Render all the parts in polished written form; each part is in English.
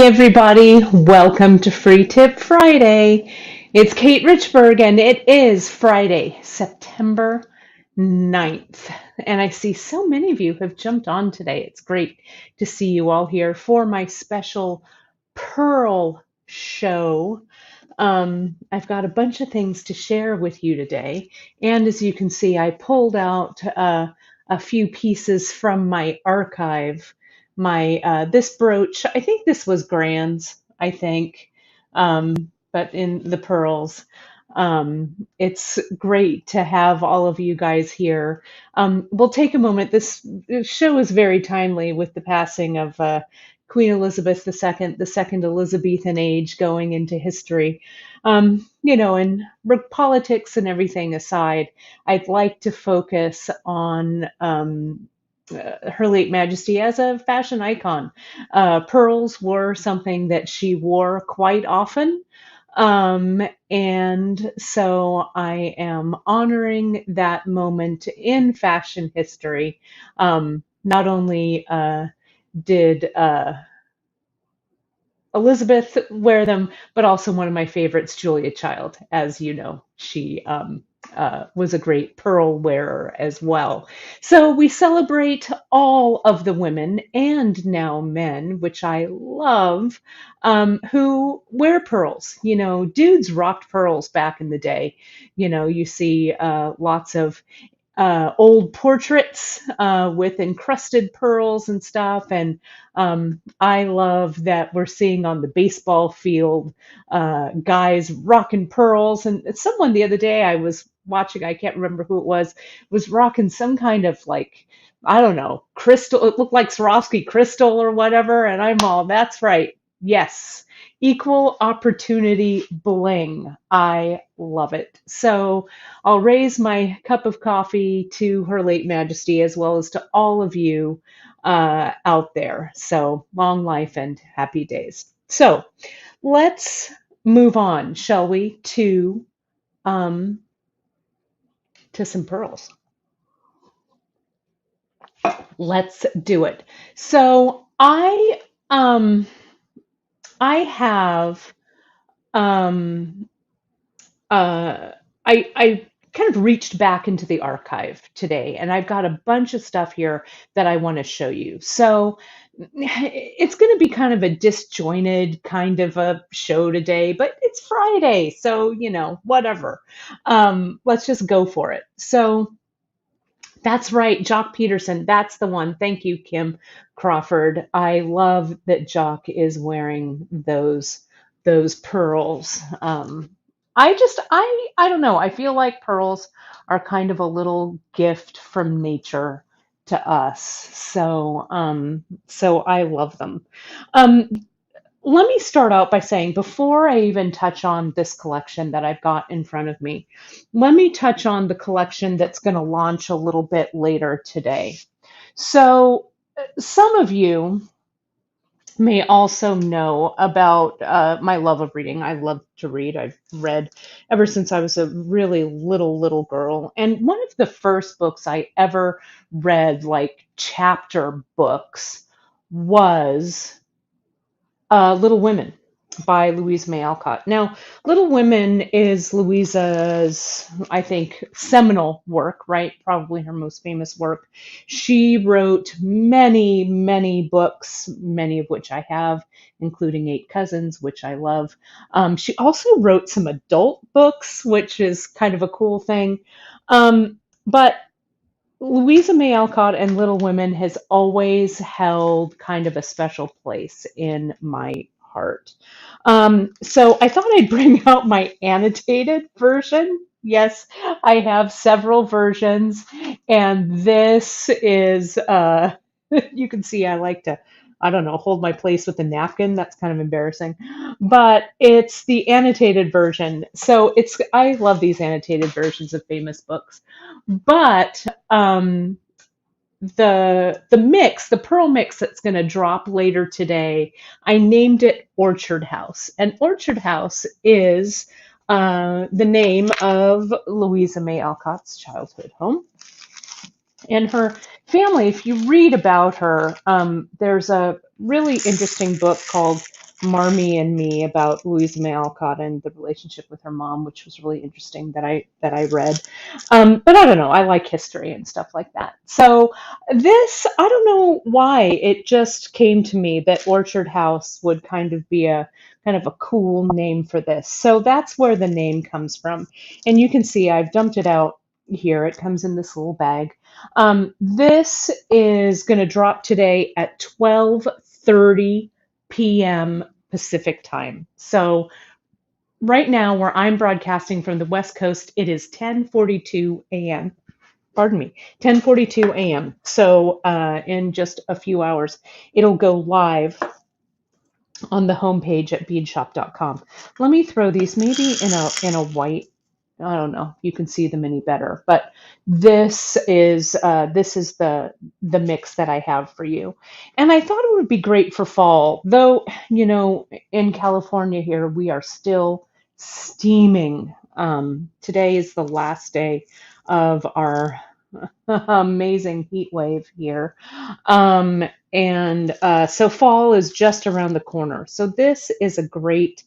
everybody, welcome to Free Tip Friday. It's Kate Richburg and it is Friday, September 9th. And I see so many of you have jumped on today. It's great to see you all here for my special Pearl show. I've got a bunch of things to share with you today. And as you can see, I pulled out a few pieces from my archive. My this brooch, I think this was Grand's, I think, but in the pearls. It's great to have all of you guys here. We'll take a moment. This show is very timely with the passing of Queen Elizabeth II, the second Elizabethan age going into history. And politics and everything aside, I'd like to focus on Her Late Majesty as a fashion icon. Pearls were something that she wore quite often. And so I am honoring that moment in fashion history. Not only did Elizabeth wear them, but also one of my favorites, Julia Child. As you know, she was a great pearl wearer as well. So we celebrate all of the women and now men, which I love, who wear pearls. You know, dudes rocked pearls back in the day. You know, you see lots of old portraits with encrusted pearls and stuff. And I love that we're seeing on the baseball field guys rocking pearls. And someone the other day I was watching, I can't remember who it was rocking some kind of like, I don't know, crystal. It looked like Swarovski crystal or whatever. And I'm all, that's right. Yes. Equal opportunity bling. I love it. So I'll raise my cup of coffee to Her Late Majesty as well as to all of you out there. So long life and happy days. So let's move on, shall we, um, to some pearls. Let's do it. So I have um, uh, I kind of reached back into the archive today, and I've got a bunch of stuff here that I want to show you. So it's going to be kind of a disjointed kind of a show today, but it's Friday, so whatever. Let's just go for it. So that's right, Jock Peterson. That's the one. Thank you, Kim Crawford. I love that Jock is wearing those pearls. I don't know. I feel like pearls are kind of a little gift from nature to us. So I love them. Um, Let me start out by saying, before I even touch on this collection that I've got in front of me, let me touch on the collection that's going to launch a little bit later today. So, some of you may also know about my love of reading. I love to read. I've read ever since I was a really little girl. And one of the first books I ever read, like chapter books, was Little Women by Louisa May Alcott. Now, Little Women is Louisa's, I think, seminal work, right? Probably her most famous work. She wrote many books, many of which I have, including Eight Cousins, which I love. She also wrote some adult books, which is kind of a cool thing. But Louisa May Alcott and Little Women has always held kind of a special place in my heart. So I thought I'd bring out my annotated version. Yes, I have several versions, and this is, you can see I like to, I don't know, hold my place with a napkin. That's kind of embarrassing, but it's the annotated version. So I love these annotated versions of famous books. But the pearl mix that's going to drop later today, I named it Orchard House, and Orchard House is the name of Louisa May Alcott's childhood home. And her family, if you read about her, there's a really interesting book called Marmee and Me about Louisa May Alcott and the relationship with her mom, which was really interesting that I read. But I don't know, I like history and stuff like that. So this, I don't know why it just came to me that Orchard House would kind of be a kind of a cool name for this. So that's where the name comes from. And you can see I've dumped it out here. It comes in this little bag. This is going to drop today at 12:30 p.m. Pacific time. So right now, where I'm broadcasting from the West Coast, it is 10:42 a.m. Pardon me, 10:42 a.m. So in just a few hours, it'll go live on the homepage at beadshop.com. Let me throw these maybe in a white. I don't know. You can see them any better, but this is the mix that I have for you, and I thought it would be great for fall. Though in California here we are still steaming. Today is the last day of our amazing heat wave here. So fall is just around the corner. So this is a great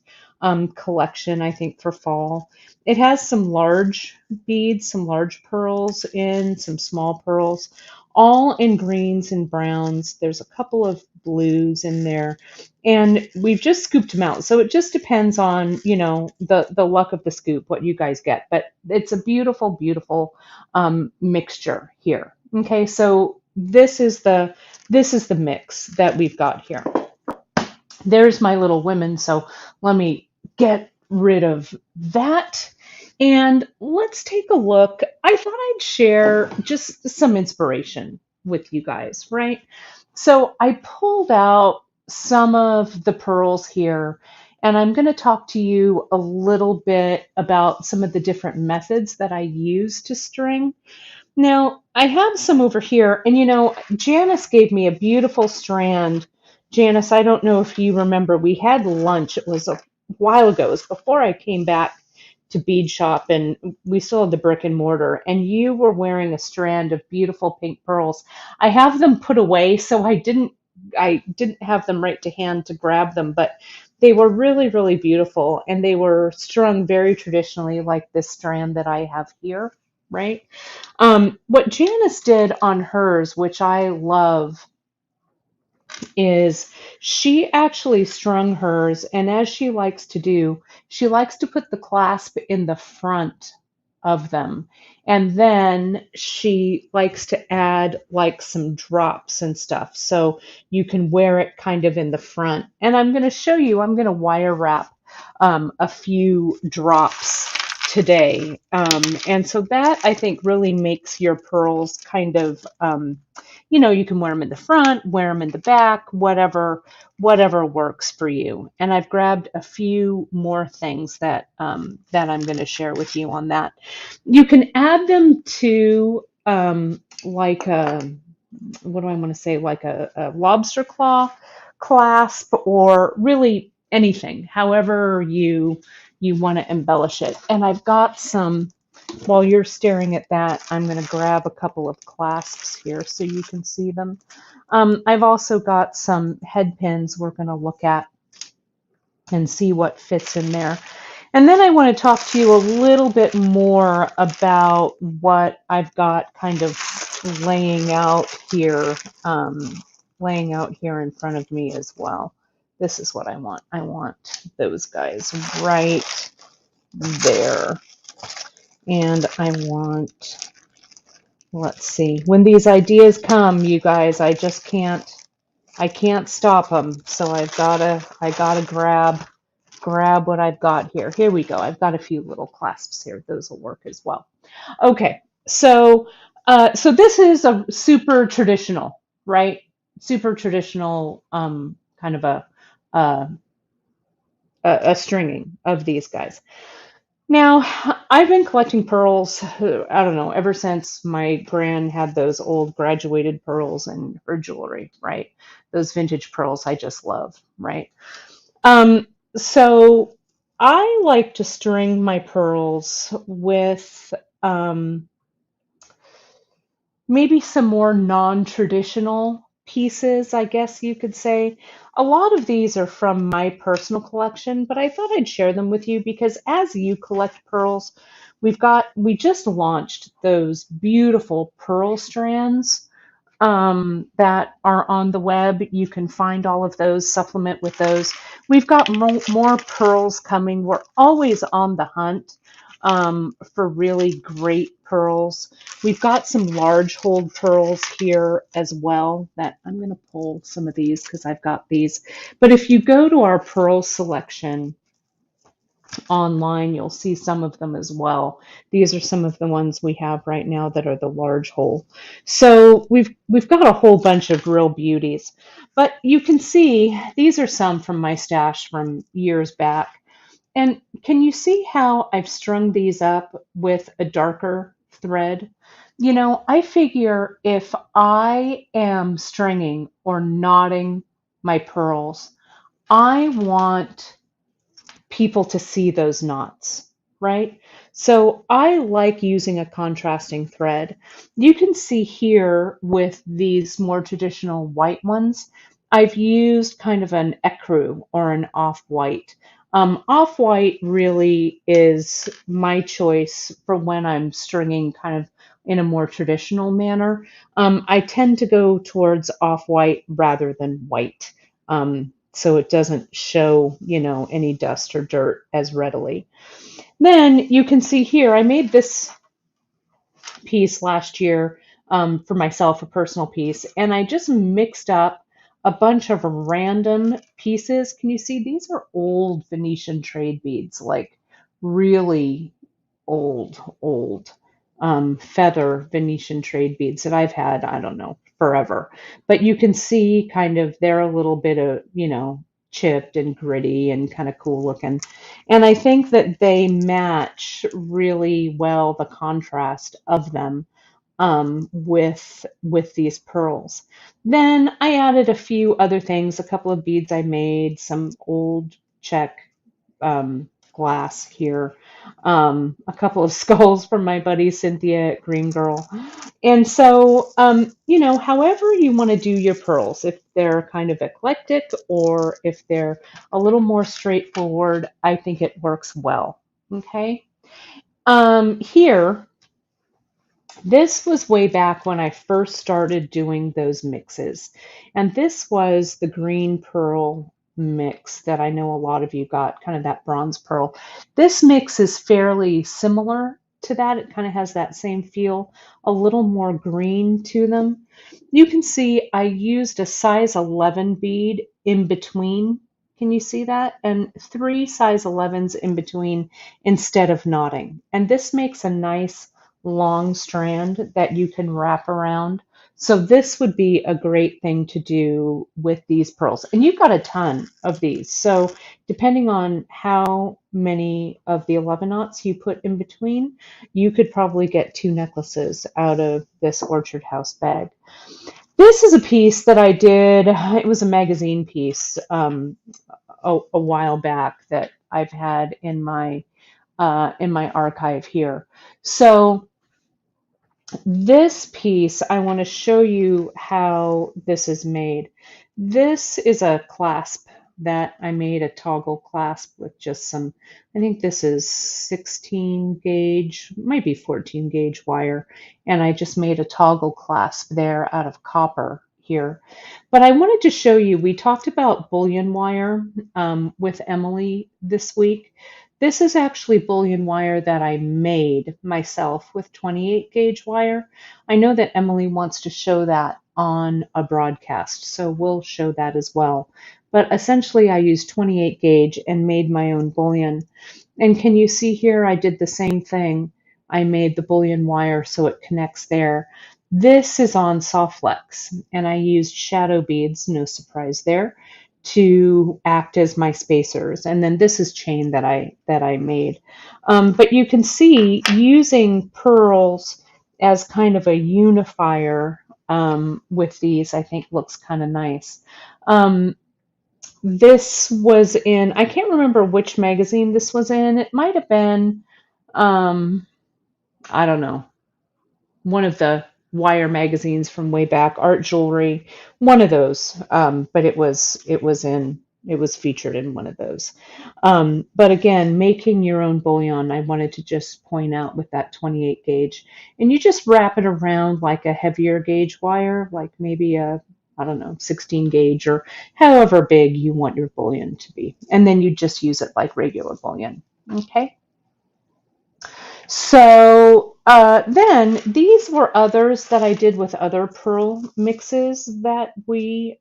collection, I think, for fall. It has some large beads, some large pearls in, some small pearls, all in greens and browns. There's a couple of blues in there. And we've just scooped them out. So it just depends on, the luck of the scoop, what you guys get. But it's a beautiful, beautiful mixture here. Okay, so this is the mix that we've got here. There's my little women, so let me get rid of that. And let's take a look. I thought I'd share just some inspiration with you guys, right? So I pulled out some of the pearls here, and I'm going to talk to you a little bit about some of the different methods that I use to string. Now, I have some over here, and Janice gave me a beautiful strand. Janice, I don't know if you remember, we had lunch. It was a while ago. It was before I came back to Bead Shop, and we still had the brick and mortar, and you were wearing a strand of beautiful pink pearls. I have them put away, so I didn't have them right to hand to grab them, but they were really, really beautiful, and they were strung very traditionally, like this strand that I have here, right? What Janice did on hers, which I love, is she actually strung hers, and as she likes to do, she likes to put the clasp in the front of them. And then she likes to add like some drops and stuff. So you can wear it kind of in the front. And I'm going to show you, I'm going to wire wrap a few drops today. And so that I think really makes your pearls kind of you can wear them in the front, wear them in the back, whatever works for you. And I've grabbed a few more things that I'm going to share with you on that. You can add them to like a what do I want to say, like a lobster claw clasp, or really anything, however you want to embellish it. And I've got some. While you're staring at that, I'm going to grab a couple of clasps here so you can see them. I've also got some head pins we're going to look at and see what fits in there. And then I want to talk to you a little bit more about what I've got kind of laying out here, in front of me as well. This is what I want. I want those guys right there. And I want, let's see, when these ideas come, you guys, I can't stop them. So I gotta grab what I've got here. Here we go. I've got a few little clasps here. Those will work as well. Okay, so this is a super traditional, right? Super traditional kind of a, a stringing of these guys. Now, I've been collecting pearls, I don't know, ever since my gran had those old graduated pearls in her jewelry, right? Those vintage pearls I just love, right? So I like to string my pearls with maybe some more non-traditional pieces, I guess you could say. A lot of these are from my personal collection, but I thought I'd share them with you because as you collect pearls, we just launched those beautiful pearl strands that are on the web. You can find all of those, supplement with those. We've got more pearls coming. We're always on the hunt for really great pearls. We've got some large hold pearls here as well that I'm going to pull some of these because I've got these. But if you go to our pearl selection, online, you'll see some of them as well. These are some of the ones we have right now that are the large hole. So we've got a whole bunch of real beauties. But you can see these are some from my stash from years back. And can you see how I've strung these up with a darker thread? You know, I figure if I am stringing or knotting my pearls, I want people to see those knots, right? So I like using a contrasting thread. You can see here with these more traditional white ones, I've used kind of an ecru or an off-white. Off-white really is my choice for when I'm stringing kind of in a more traditional manner. I tend to go towards off-white rather than white. So it doesn't show, you know, any dust or dirt as readily. Then you can see here, I made this piece last year for myself, a personal piece, and I just mixed up a bunch of random pieces. Can you see these are old Venetian trade beads, like really old feather Venetian trade beads that I've had, I don't know, forever. But you can see kind of they're a little bit of, you know, chipped and gritty and kind of cool looking. And I think that they match really well the contrast of them with these pearls. Then I added a few other things, a couple of beads I made, some old check glass here, a couple of skulls from my buddy Cynthia at Green Girl. And so, you know, however you want to do your pearls, if they're kind of eclectic or if they're a little more straightforward, I think it works well. Okay. Here, this was way back when I first started doing those mixes. And this was the green pearl mix that I know a lot of you got, kind of that bronze pearl. This mix is fairly similar to that. It kind of has that same feel, a little more green to them. You can see I used a size 11 bead in between. Can you see that? And 3 size 11s in between instead of knotting. And this makes a nice long strand that you can wrap around. So this would be a great thing to do with these pearls. And you've got a ton of these. So depending on how many of the 11 knots you put in between, you could probably get 2 necklaces out of this Orchard House bag. This is a piece that I did. It was a magazine piece a while back that I've had in my archive here. So this piece, I want to show you how this is made. This is a clasp that I made, a toggle clasp with just some, I think this is 16 gauge, might be 14 gauge wire. And I just made a toggle clasp there out of copper here. But I wanted to show you, we talked about bullion wire with Emily this week. This is actually bullion wire that I made myself with 28 gauge wire. I know that Emily wants to show that on a broadcast, so we'll show that as well. But essentially I used 28 gauge and made my own bullion. And can you see here I did the same thing. I made the bullion wire so it connects there. This is on Softflex, and I used shadow beads, no surprise there, to act as my spacers. And then this is chain that I made. But you can see using pearls as kind of a unifier with these, I think looks kind of nice. This was in, I can't remember which magazine this was in. It might have been, I don't know, one of the wire magazines from way back, art jewelry, one of those. But it was featured in one of those. But again, making your own bullion, I wanted to just point out with that 28 gauge, and you just wrap it around like a heavier gauge wire, like maybe a, I don't know, 16 gauge or however big you want your bullion to be. And then you just use it like regular bullion. Okay. So then these were others that I did with other pearl mixes that we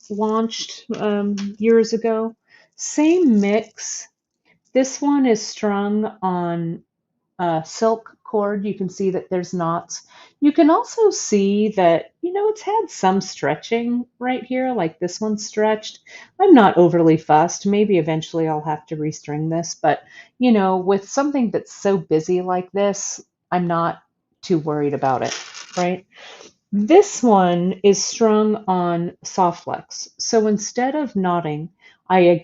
launched years ago. Same mix. This one is strung on silk cord. You can see that there's knots. You can also see that, it's had some stretching right here, like this one's stretched. I'm not overly fussed. Maybe eventually I'll have to restring this, but with something that's so busy like this, I'm not too worried about it, right? This one is strung on soft flex. So instead of knotting, I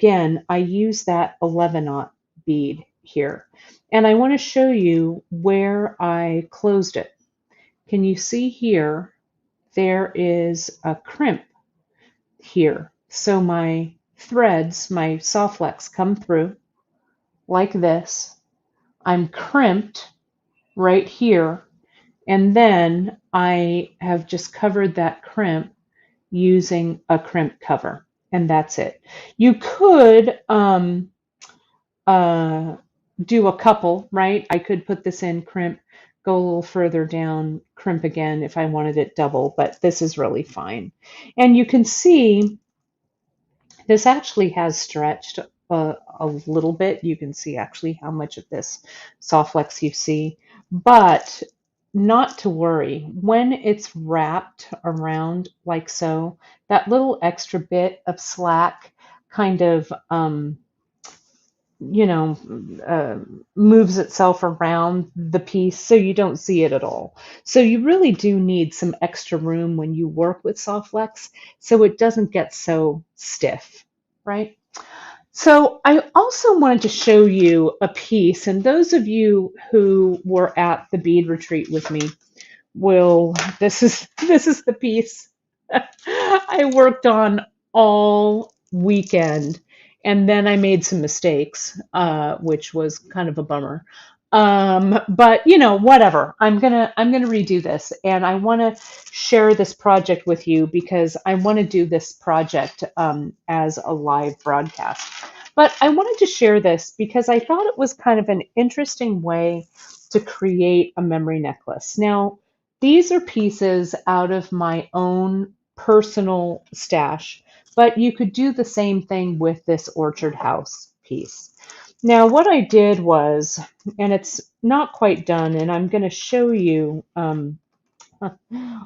use that 11 knot bead here. And I want to show you where I closed it. Can you see here? There is a crimp here. So my threads, my soft flex come through like this. I'm crimped right here. And then I have just covered that crimp using a crimp cover. And that's it. You could do a couple, right? I could put this in, crimp, go a little further down, crimp again if I wanted it double, but this is really fine. And you can see this actually has stretched a little bit. You can see actually how much of this soft flex you see, but not to worry. When it's wrapped around like so, that little extra bit of slack kind of you know, uh, moves itself around the piece so you don't see it at all. So you really do need some extra room when you work with Softflex so it doesn't get so stiff, right? So I also wanted to show you a piece, and those of you who were at the bead retreat with me will, this is the piece I worked on all weekend, and then I made some mistakes, which was kind of a bummer. But whatever. I'm gonna redo this, and I want to share this project with you because I want to do this project as a live broadcast. But I wanted to share this because I thought it was kind of an interesting way to create a memory necklace. Now, these are pieces out of my own personal stash, but you could do the same thing with this Orchard House piece. Now, what I did was, and it's not quite done, and I'm going to show you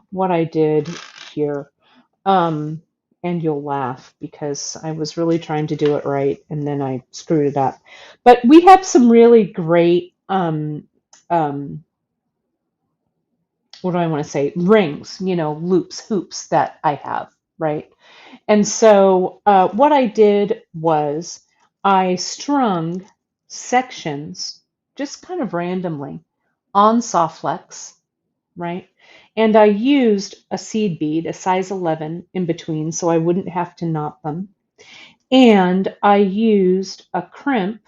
what I did here. And you'll laugh because I was really trying to do it right, and then I screwed it up. But we have some really great um, what do I want to say? Rings, loops, hoops that I have, right? And so what I did was I strung sections just kind of randomly on Softflex, right? And I used a seed bead, a size 11 in between, so I wouldn't have to knot them. And I used a crimp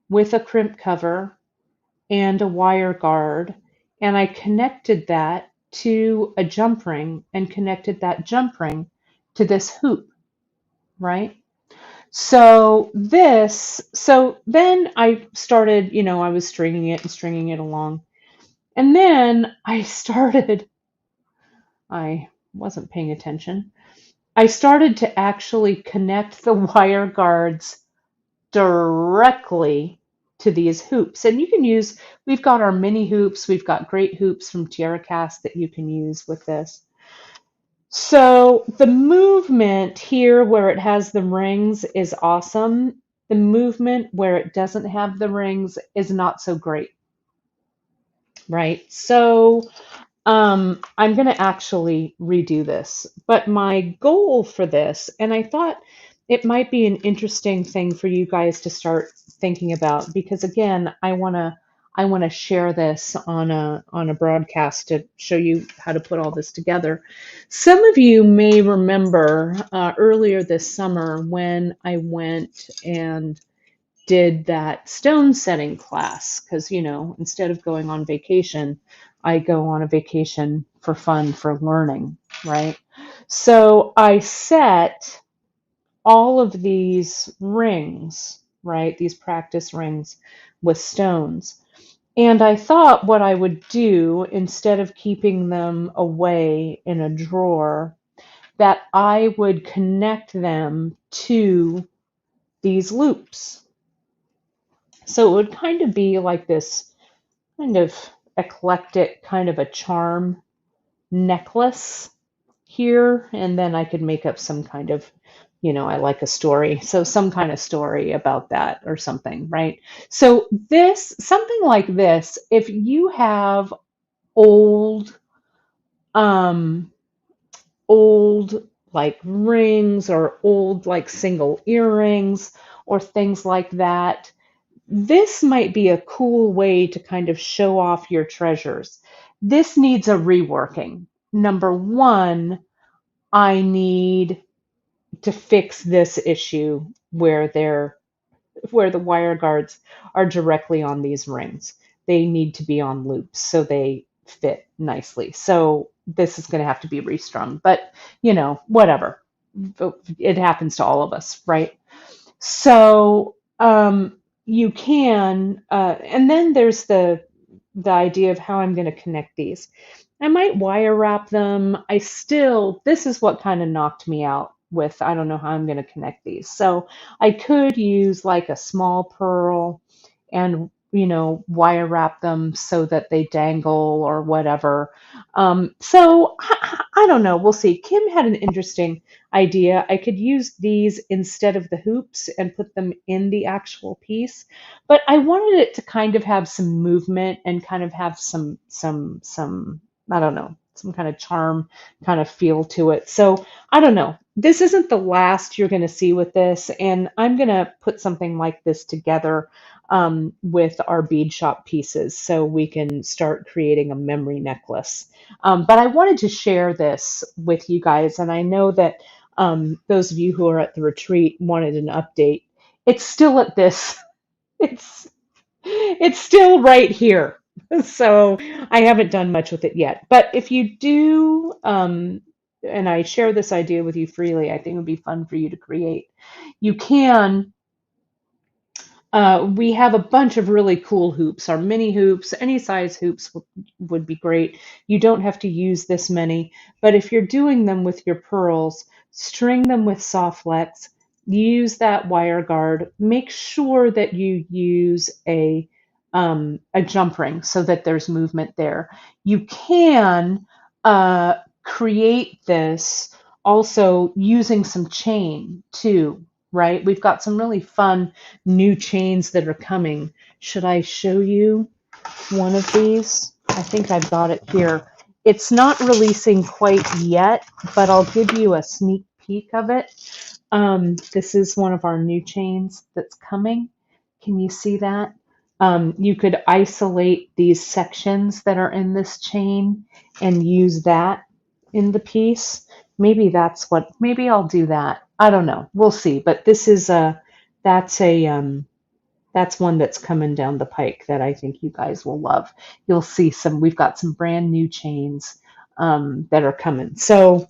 with a crimp cover and a wire guard, and I connected that to a jump ring and connected that jump ring to this hoop, right? So then I started, I was stringing it and stringing it along. And then I wasn't paying attention. I started to actually connect the wire guards directly to these hoops. And we've got our mini hoops, we've got great hoops from TierraCast that you can use with this. So the movement here where it has the rings is awesome. The movement where it doesn't have the rings is not so great, right? So I'm going to actually redo this. But my goal for this, and I thought it might be an interesting thing for you guys to start thinking about, because again, I I want to share this on a broadcast to show you how to put all this together. Some of you may remember earlier this summer when I went and did that stone setting class because, instead of going on vacation, I go on a vacation for fun, for learning, right? So I set all of these rings, right? These practice rings with stones. And I thought what I would do instead of keeping them away in a drawer, that I would connect them to these loops. So it would kind of be like this kind of eclectic kind of a charm necklace here, and then I could make up some kind of, I like a story, so some kind of story about that or something, right? So something like this, if you have old, um, old like rings or old like single earrings or things like that, this might be a cool way to kind of show off your treasures. This needs a reworking. Number one, I need to fix this issue where the wire guards are directly on these rings. They need to be on loops so they fit nicely. So this is going to have to be restrung, but whatever. It happens to all of us, right? So you can, and then there's the idea of how I'm going to connect these. I might wire wrap them. This is what kind of knocked me out with, I don't know how I'm going to connect these. So I could use like a small pearl and, wire wrap them so that they dangle or whatever. So I don't know. We'll see. Kim had an interesting idea. I could use these instead of the hoops and put them in the actual piece, but I wanted it to kind of have some movement and kind of have some I don't know, some kind of charm kind of feel to it. So I don't know. This isn't the last you're going to see with this, and I'm going to put something like this together with our bead shop pieces so we can start creating a memory necklace. But I wanted to share this with you guys, and I know that those of you who are at the retreat wanted an update. It's still at this. It's it's still right here. So I haven't done much with it yet. But if you do, and I share this idea with you freely, I think it would be fun for you to create. You can we have a bunch of really cool hoops. Our mini hoops, any size hoops would be great. You don't have to use this many, but if you're doing them with your pearls, string them with soft flex, use that wire guard. Make sure that you use a jump ring so that there's movement there. You can create this also using some chain too, right? We've got some really fun new chains that are coming. Should I show you one of these? I think I've got it here. It's not releasing quite yet, but I'll give you a sneak peek of it. This is one of our new chains that's coming. Can you see that? You could isolate these sections that are in this chain and use that in the piece. Maybe I'll do that. I don't know. We'll see. But that's that's one that's coming down the pike that I think you guys will love. You'll see we've got some brand new chains that are coming. So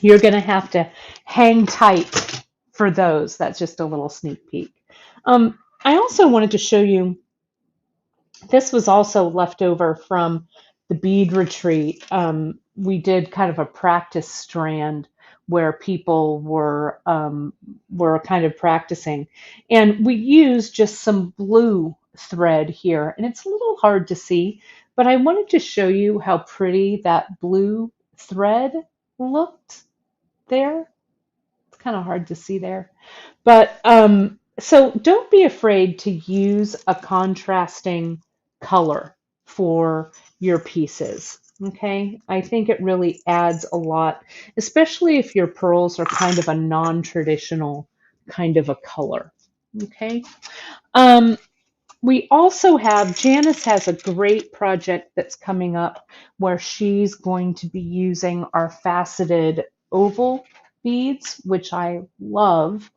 you're going to have to hang tight for those. That's just a little sneak peek. I also wanted to show you, this was also left over from the bead retreat. We did kind of a practice strand where people were kind of practicing, and we used just some blue thread here, and it's a little hard to see, but I wanted to show you how pretty that blue thread looked there. It's kind of hard to see there, but so don't be afraid to use a contrasting color for your pieces. Okay, I think it really adds a lot, especially if your pearls are kind of a non-traditional kind of a color. Okay, um, We also have, Janice has a great project that's coming up where she's going to be using our faceted oval beads, which I love.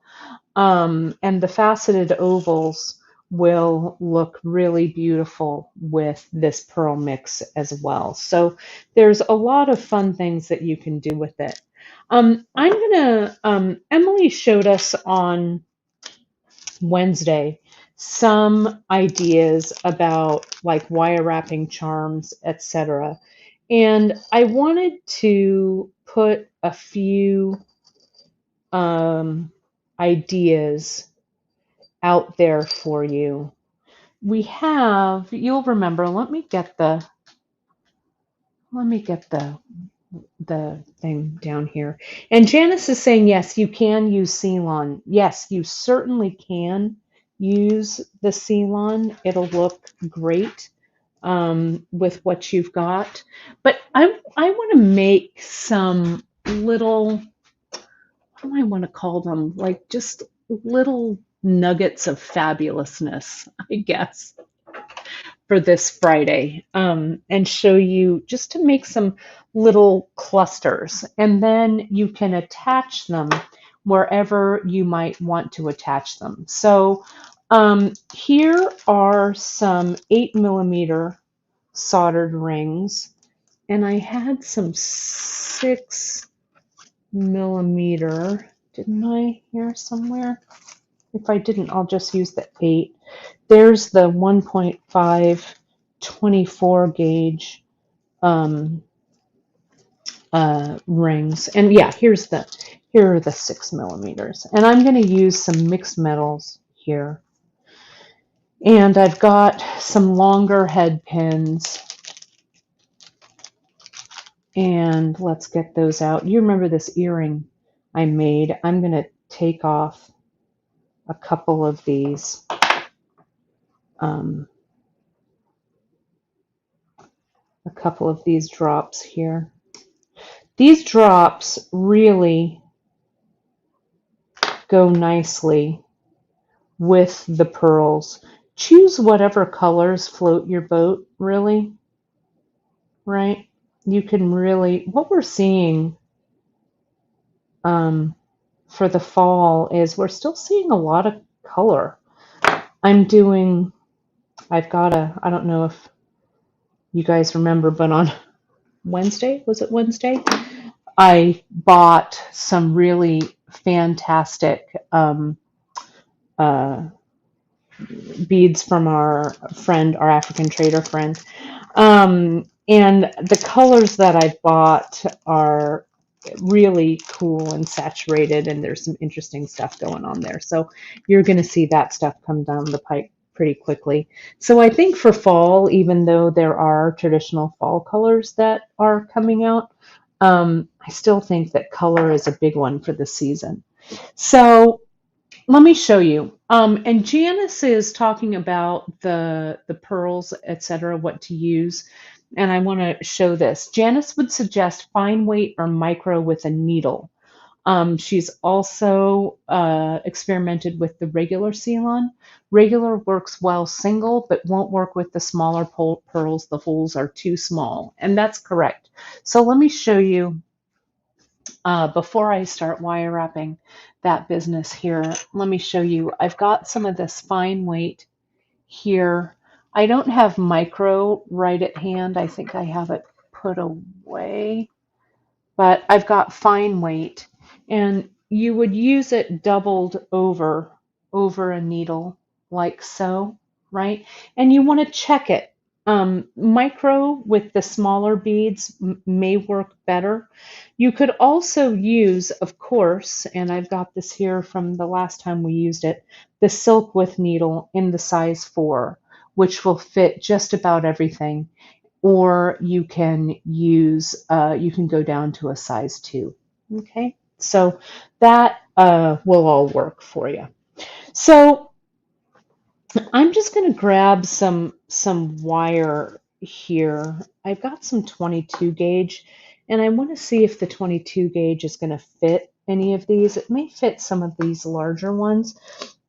And the faceted ovals will look really beautiful with this pearl mix as well. So there's a lot of fun things that you can do with it. Emily showed us on Wednesday some ideas about like wire wrapping charms, etc. And I wanted to put a few ideas out there for you. We have, you'll remember, let me get the thing down here. And Janice is saying, yes, you can use Ceylon. Yes, you certainly can use the Ceylon. It'll look great with what you've got. But I want to make some little, what do I want to call them? Like just little nuggets of fabulousness, I guess, for this Friday, and show you just to make some little clusters. And then you can attach them wherever you might want to attach them. So here are some 8mm soldered rings. And I had some 6mm. Didn't I here somewhere? If I didn't, I'll just use the 8. There's the 1.5 24 gauge rings. And yeah, here are the 6mm. And I'm going to use some mixed metals here. And I've got some longer head pins. And let's get those out. You remember this earring I made? I'm going to take off a couple of these. A couple of these drops here. These drops really go nicely with the pearls. Choose whatever colors float your boat, really, right? You can really, what we're seeing for the fall is we're still seeing a lot of color. I've got I don't know if you guys remember, but on Wednesday, was it Wednesday? I bought some really fantastic beads from our friend, our African trader friend. And the colors that I bought are really cool and saturated, and there's some interesting stuff going on there. So you're going to see that stuff come down the pike pretty quickly. So I think for fall, even though there are traditional fall colors that are coming out, I still think that color is a big one for the season. So let me show you. And Janice is talking about the pearls, etc., what to use. And I want to show this. Janice would suggest fine weight or micro with a needle. She's also experimented with the regular Ceylon. Regular works well single, but won't work with the smaller pearls. The holes are too small, and that's correct. So let me show you, before I start wire wrapping that business here, let me show you. I've got some of this fine weight here. I don't have micro right at hand. I think I have it put away, but I've got fine weight, and you would use it doubled over a needle like so, right? And you want to check it. Micro with the smaller beads may work better. You could also use, of course, and I've got this here from the last time we used it, the silk with needle in the size 4, which will fit just about everything. Or you can use, you can go down to a size 2. Okay, so that will all work for you. So I'm just going to grab some wire here. I've got some 22 gauge, and I want to see if the 22 gauge is going to fit any of these. It may fit some of these larger ones.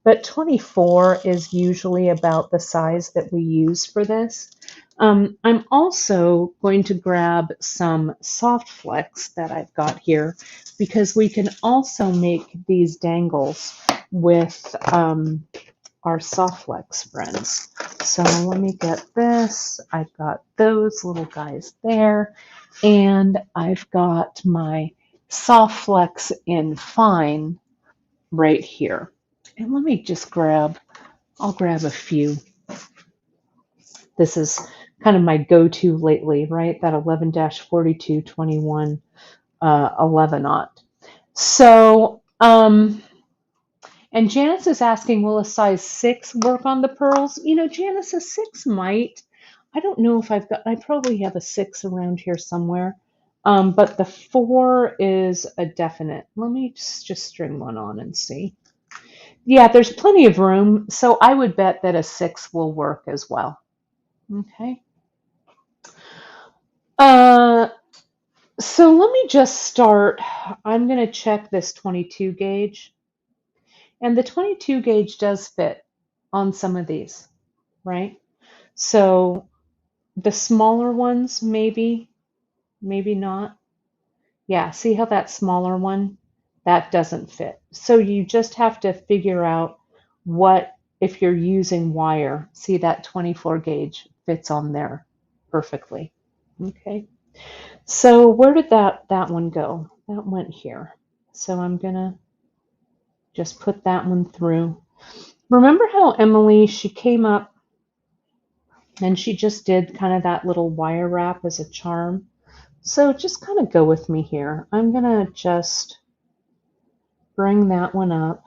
but 24 is usually about the size that we use for this. I'm also going to grab some soft flex that I've got here because we can also make these dangles with our soft flex friends. So let me get this. I've got those little guys there, and I've got my soft flex in fine right here. And let me just I'll grab a few. This is kind of my go-to lately, right? That 11-4221 11-aught. So, and Janice is asking, will a size 6 work on the pearls? You know, Janice, a 6 might. I don't know if I probably have a 6 around here somewhere. But the 4 is a definite. Let me just string one on and see. Yeah, there's plenty of room, so I would bet that a 6 will work as well. Okay. So let me just start. I'm going to check this 22 gauge. And the 22 gauge does fit on some of these, right? So the smaller ones, maybe not. Yeah, see how that smaller one, that doesn't fit. So you just have to figure out what, if you're using wire, see that 24 gauge fits on there perfectly. Okay. So where did that one go? That went here. So I'm gonna just put that one through. Remember how Emily, she came up and she just did kind of that little wire wrap as a charm? So just kind of go with me here. I'm gonna just bring that one up,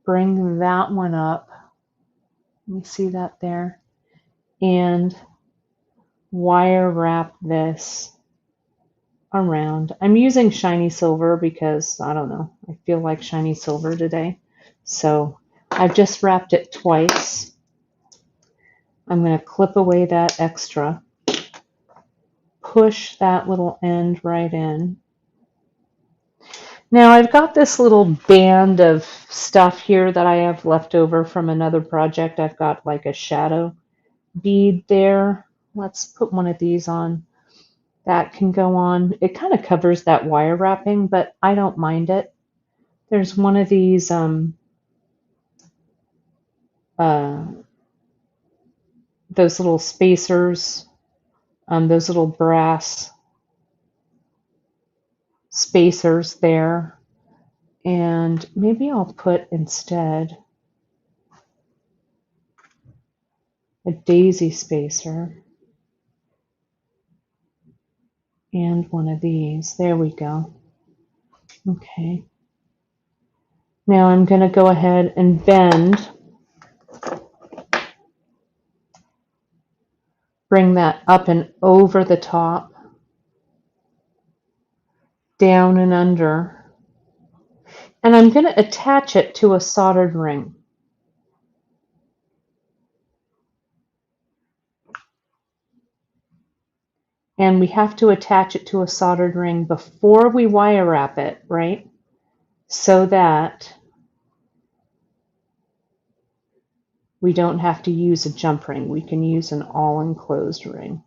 bring that one up. Let me see that there. And wire wrap this around. I'm using shiny silver because, I don't know, I feel like shiny silver today. So I've just wrapped it twice. I'm going to clip away that extra, push that little end right in. Now I've got this little band of stuff here that I have left over from another project. I've got like a shadow bead there. Let's put one of these on. That can go on. It kind of covers that wire wrapping, but I don't mind it. There's one of these those little spacers, those little brass spacers there. And maybe I'll put instead a daisy spacer and one of these. There we go. Okay. Now I'm going to go ahead and bend. Bring that up and over the top, down and under. And I'm going to attach it to a soldered ring. And we have to attach it to a soldered ring before we wire wrap it, right? So that we don't have to use a jump ring. We can use an all-enclosed ring.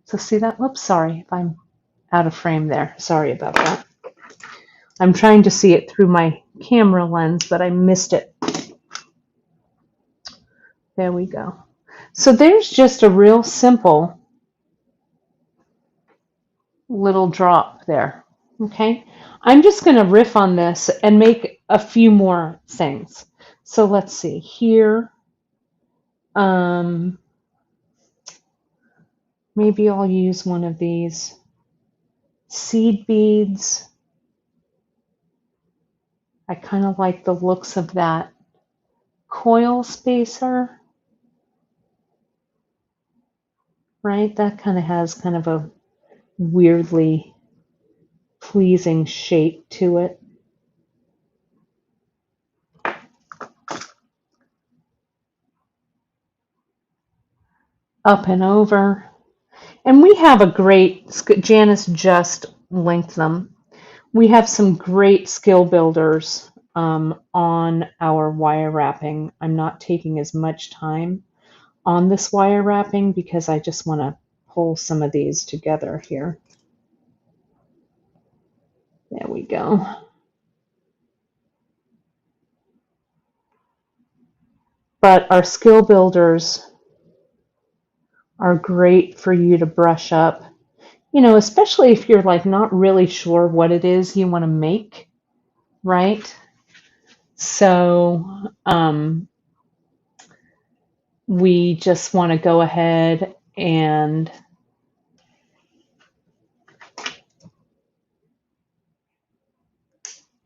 So see that? Whoops, sorry if I'm out of frame there. Sorry about that. I'm trying to see it through my camera lens, but I missed it. There we go. So there's just a real simple little drop there. Okay, I'm just going to riff on this and make a few more things. So let's see here. Maybe I'll use one of these seed beads. I kind of like the looks of that coil spacer, right? That kind of has kind of a weirdly pleasing shape to it. Up and over. And we have a great, Janice just linked them. We have some great skill builders on our wire wrapping. I'm not taking as much time on this wire wrapping because I just want to pull some of these together here. There we go. But our skill builders are great for you to brush up, especially if you're like not really sure what it is you want to make, right? So we just want to go ahead and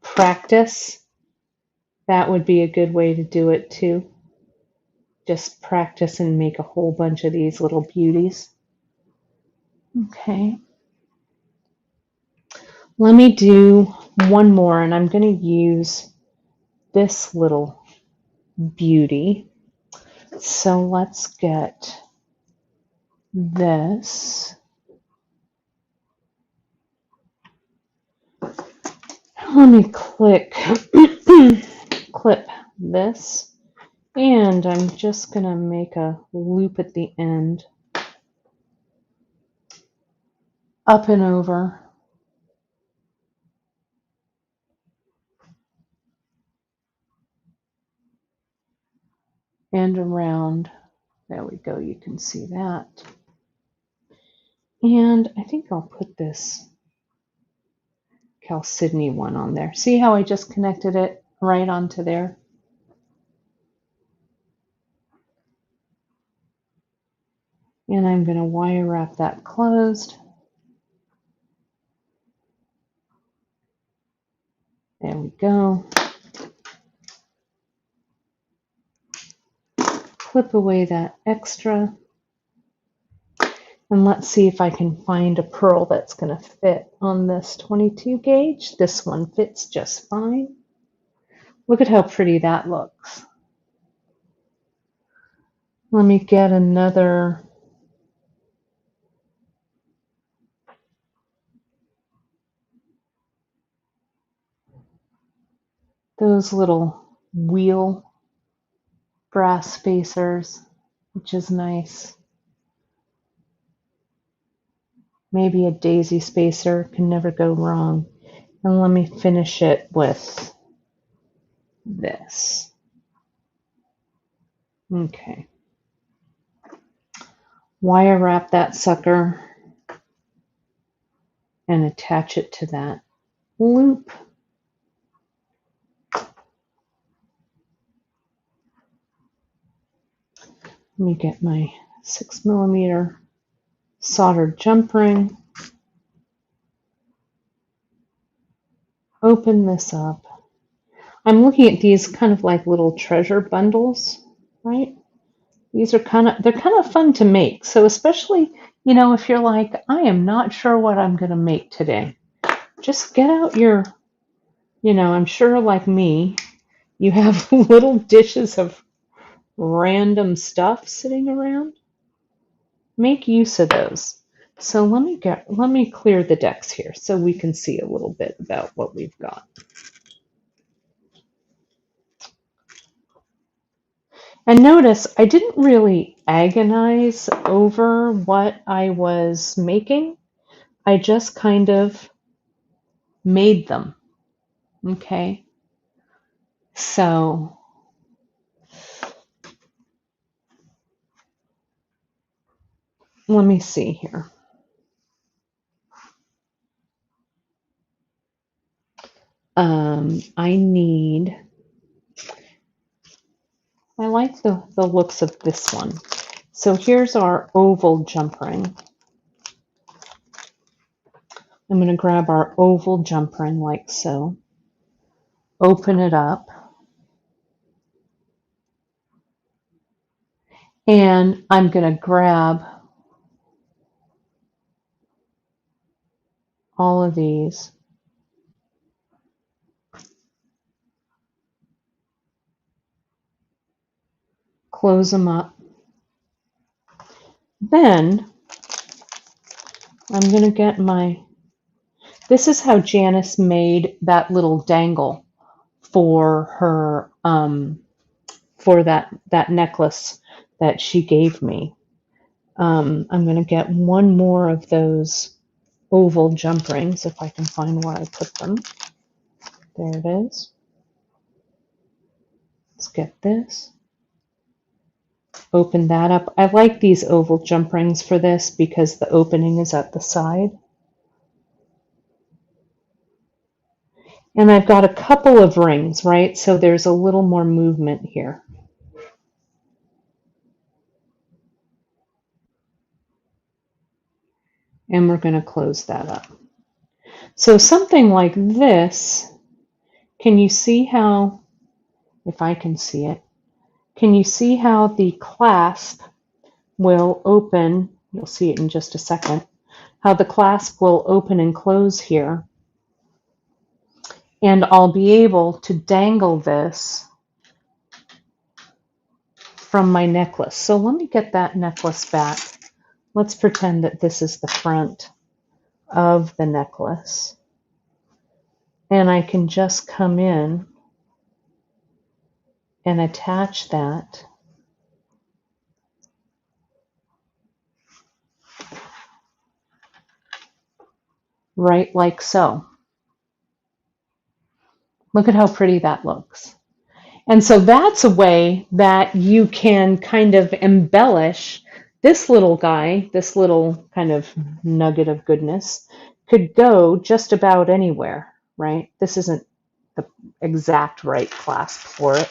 practice. That would be a good way to do it too. Just practice and make a whole bunch of these little beauties. Okay. Let me do one more, and I'm going to use this little beauty. So let's get this. Let me clip this, and I'm just going to make a loop at the end, up and over. And around. There we go, you can see that. And I think I'll put this Chalcedony one on there. See how I just connected it right onto there? And I'm going to wire wrap that closed. There we go. Clip away that extra. And let's see if I can find a pearl that's going to fit on this 22 gauge. This one fits just fine. Look at how pretty that looks. Let me get another. Those little wheel brass spacers, which is nice. Maybe a daisy spacer, can never go wrong. And let me finish it with this. Okay. Wire wrap that sucker and attach it to that loop. Let me get my 6mm soldered jump ring. Open this up. I'm looking at these kind of like little treasure bundles, right? These are they're kind of fun to make. So especially, if you're like, I am not sure what I'm going to make today, just get out your, I'm sure like me, you have little dishes of random stuff sitting around. Make use of those. So let me clear the decks here so we can see a little bit about what we've got. And notice I didn't really agonize over what I was making. I just kind of made them. Okay. So let me see here. I like the looks of this one. So here's our oval jump ring. I'm going to grab our oval jump ring like so. Open it up. And I'm going to grab all of these. Close them up. Then I'm going to get this is how Janice made that little dangle for her for that necklace that she gave me. I'm going to get one more of those oval jump rings if I can find where I put them. There it is. Let's get this. Open that up. I like these oval jump rings for this because the opening is at the side. And I've got a couple of rings, right? So there's a little more movement here. And we're going to close that up. So something like this, can you see how, if I can see it, can you see how the clasp will open? You'll see it in just a second. How the clasp will open and close here. And I'll be able to dangle this from my necklace. So let me get that necklace back. Let's pretend that this is the front of the necklace. And I can just come in and attach that right like so. Look at how pretty that looks. And so that's a way that you can kind of embellish this little guy, this little kind of nugget of goodness, could go just about anywhere, right? This isn't the exact right clasp for it,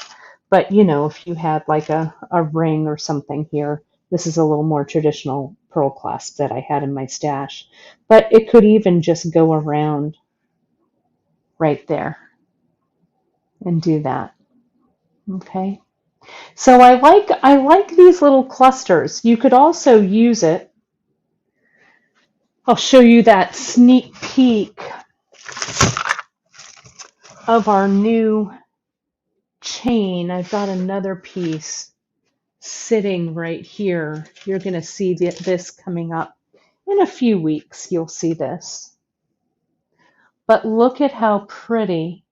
but you know, if you had like a ring or something here, this is a little more traditional pearl clasp that I had in my stash, but it could even just go around right there and do that. Okay. So I like these little clusters. You could also use it. I'll show you that sneak peek of our new chain. I've got another piece sitting right here. You're going to see this coming up in a few weeks. You'll see this. But look at how pretty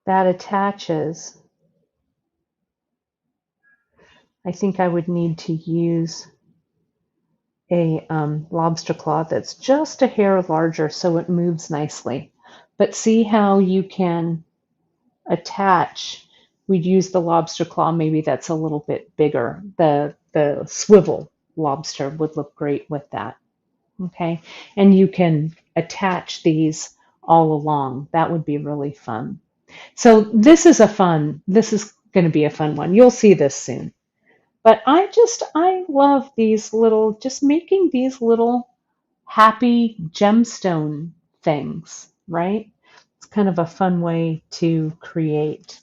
that attaches. I think I would need to use a lobster claw that's just a hair larger so it moves nicely. But see how you can attach. We'd use the lobster claw, maybe that's a little bit bigger. The swivel lobster would look great with that. Okay, and you can attach these all along. That would be really fun. So this is going to be a fun one. You'll see this soon. But I love these little, just making these little happy gemstone things, right? It's kind of a fun way to create.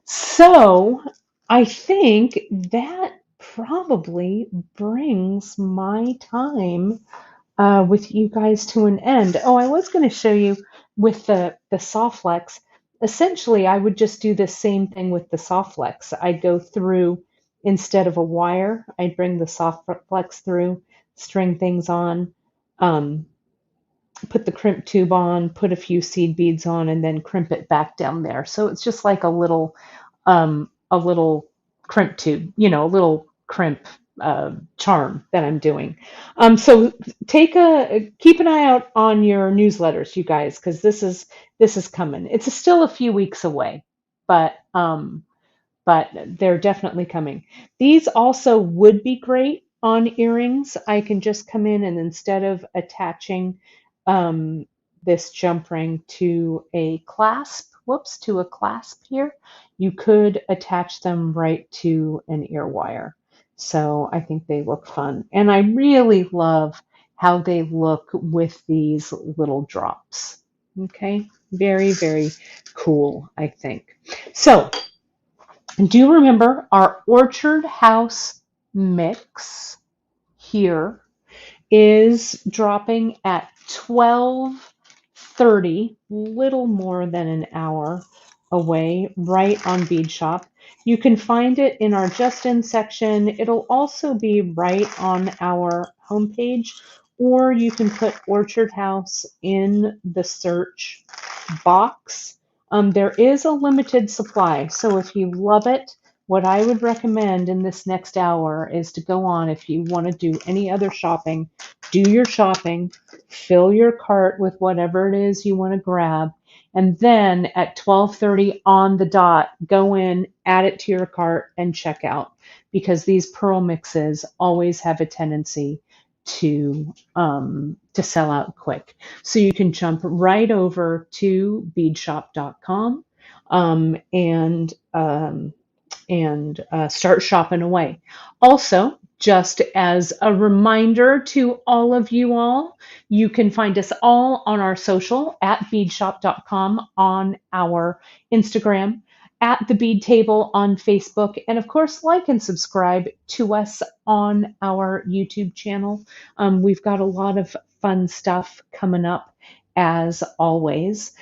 So I think that probably brings my time with you guys to an end. Oh, I was going to show you with the Softflex. Essentially, I would just do the same thing with the Softflex. I'd go through, instead of a wire, I'd bring the Softflex through, string things on, put the crimp tube on, put a few seed beads on, and then crimp it back down there. So it's just like a little crimp tube, you know, a little crimp charm that I'm doing. So keep an eye out on your newsletters, you guys, because this is coming. It's still a few weeks away, but they're definitely coming. These also would be great on earrings. I can just come in and instead of attaching this jump ring to a clasp, here, you could attach them right to an ear wire. So I think they look fun. And I really love how they look with these little drops. Okay, very, very cool, I think. So do remember our Orchard House mix here is dropping at 12:30, little more than an hour away, right on Bead Shop. You can find it in our Just In section. It'll also be right on our homepage or you can put Orchard House in the search box. There is a limited supply, so if you love it, what I would recommend in this next hour is to go on. If you want to do any other shopping, do your shopping, fill your cart with whatever it is you want to grab, and then at 12:30 on the dot, go in, add it to your cart, and check out, because these pearl mixes always have a tendency to sell out quick. So you can jump right over to beadshop.com, um, and um, start shopping away. Also, just as a reminder to all of you all, you can find us all on our social at beadshop.com, on our Instagram, at the Bead Table on Facebook, and of course, like and subscribe to us on our YouTube channel. We've got a lot of fun stuff coming up as always.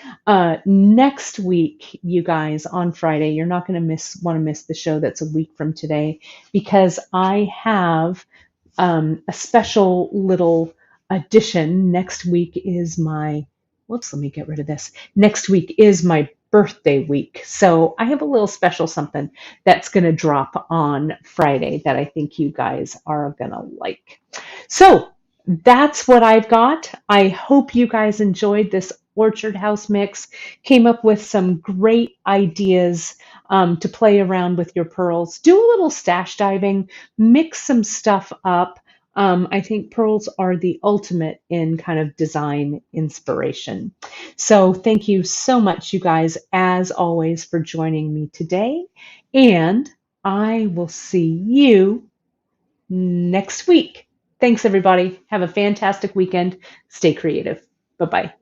Next week, you guys, on Friday, you're not going to want to miss the show that's a week from today, because I have a special little addition. Next week is my, whoops, let me get rid of this. Next week is my birthday week. So I have a little special something that's going to drop on Friday that I think you guys are going to like. So that's what I've got. I hope you guys enjoyed this Orchard House mix, came up with some great ideas to play around with your pearls. Do a little stash diving, mix some stuff up. I think pearls are the ultimate in kind of design inspiration. So thank you so much, you guys, as always, for joining me today. And I will see you next week. Thanks, everybody. Have a fantastic weekend. Stay creative. Bye-bye.